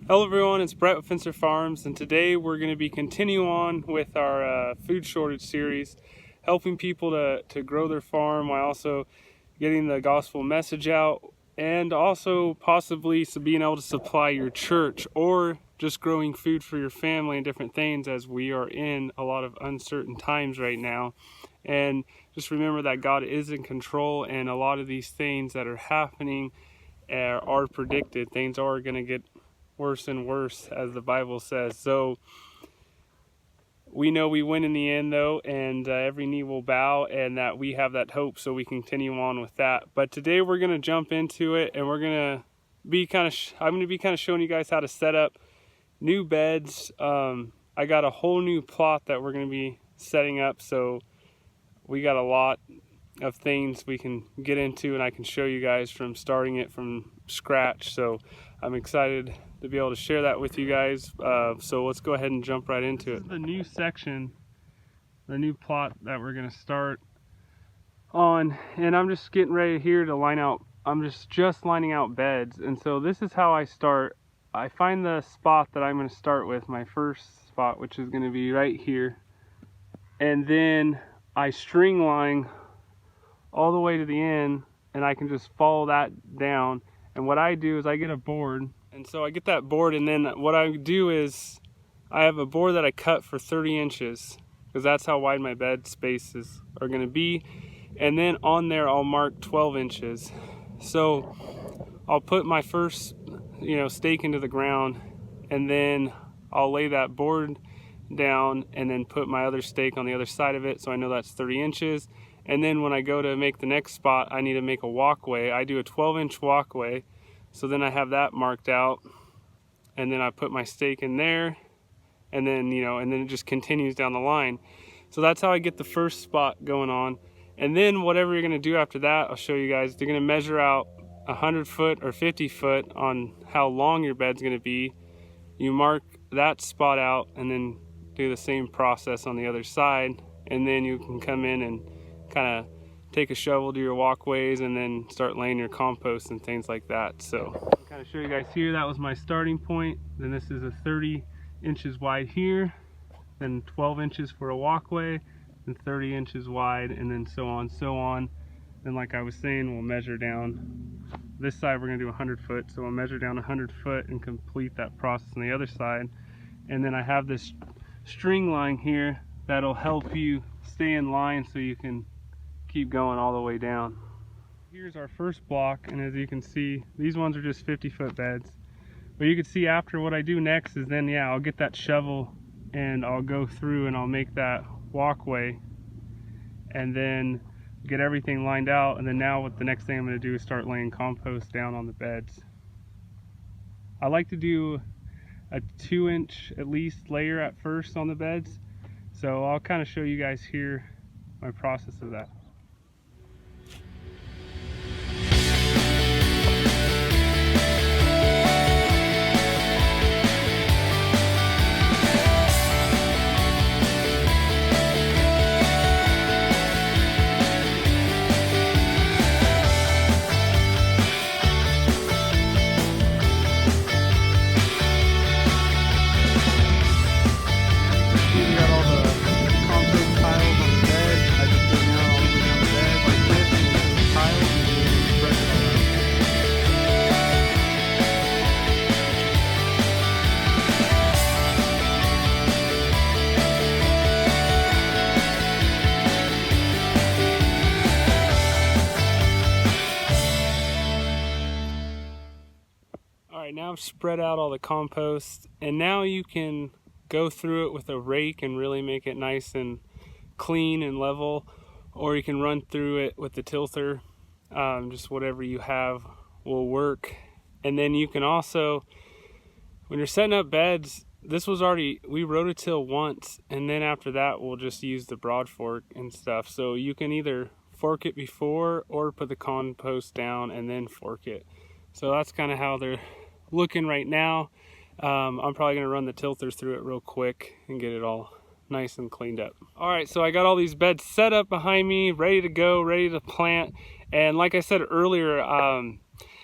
Hello everyone, it's Brett with Fencer Farms, and today we're going to be continuing on with our food shortage series, helping people to grow their farm while also getting the gospel message out, and also possibly being able to supply your church or just growing food for your family and different things, as we are in a lot of uncertain times right now. And just remember that God is in control, and a lot of these things that are happening are predicted. Things are going to get worse and worse, as the Bible says. So we know we win in the end though, and every knee will bow, and that we have that hope, so we continue on with that. But today we're going to jump into it, and we're going to be I'm going to be kind of showing you guys how to set up new beds. I got a whole new plot that we're going to be setting up, so we got a lot of things we can get into, and I can show you guys from starting it from scratch. So I'm excited to be able to share that with you guys. So let's go ahead and jump right into it. This is the new section, the new plot that we're going to start on, and I'm just getting ready here to line out. I'm just lining out beds, and so this is how I start. I find the spot that I'm going to start with, my first spot, which is going to be right here, and then I string line all the way to the end, and I can just follow that down. And what I do is I get a board, and so I get that board, and then what I do is I have a board that I cut for 30 inches because that's how wide my bed spaces are going to be, and then on there I'll mark 12 inches. So I'll put my first stake into the ground, and then I'll lay that board down and then put my other stake on the other side of it, so I know that's 30 inches. And then when I go to make the next spot, I need to make a walkway. I do a 12-inch walkway, so then I have that marked out, and then I put my stake in there, and then and then it just continues down the line. So that's how I get the first spot going on. And then whatever you're going to do after that, I'll show you guys. They're going to measure out 100 foot or 50 foot on how long your bed's going to be. You mark that spot out, and then do the same process on the other side, and then you can come in and kind of take a shovel, do your walkways, and then start laying your compost and things like that. So I'll kind of show you guys here. That was my starting point. Then this is a 30 inches wide here, then 12 inches for a walkway, and 30 inches wide, and then so on. Then like I was saying, we'll measure down this side. We're going to do 100 foot, so we'll measure down 100 foot and complete that process on the other side. And then I have this string line here that'll help you stay in line so you can keep going all the way down. Here's our first block, and as you can see, these ones are just 50-foot beds. But you can see after, what I do next is then I'll get that shovel and I'll go through and I'll make that walkway, and then get everything lined out. And then now what the next thing I'm going to do is start laying compost down on the beds. I like to do a 2-inch at least layer at first on the beds, so I'll kind of show you guys here my process of that. Now I've spread out all the compost, and now you can go through it with a rake and really make it nice and clean and level, or you can run through it with the tilther. Just whatever you have will work. And then you can also, when you're setting up beds, we rototill once, and then after that we'll just use the broad fork and stuff. So you can either fork it before or put the compost down and then fork it. So that's kind of how they're looking right now. I'm probably going to run the tilters through it real quick and get it all nice and cleaned up. All right, so I got all these beds set up behind me, ready to go, ready to plant. And like I said earlier,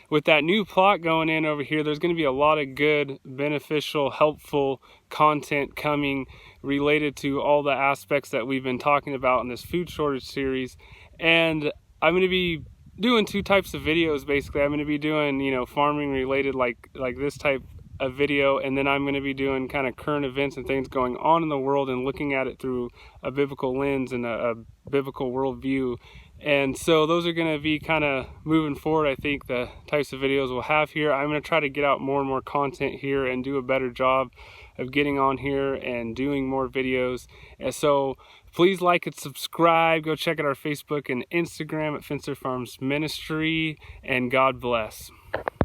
with that new plot going in over here, there's going to be a lot of good, beneficial, helpful content coming related to all the aspects that we've been talking about in this food shortage series. And I'm going to be doing two types of videos. Basically, I'm going to be doing, you know, farming related, like this type of video, and then I'm going to be doing kind of current events and things going on in the world and looking at it through a biblical lens and a biblical worldview. And so those are going to be kind of moving forward, I think, the types of videos we'll have here. I'm going to try to get out more and more content here and do a better job of getting on here and doing more videos. And so please like and subscribe. Go check out our Facebook and Instagram at Fencer Farms Ministry, and God bless.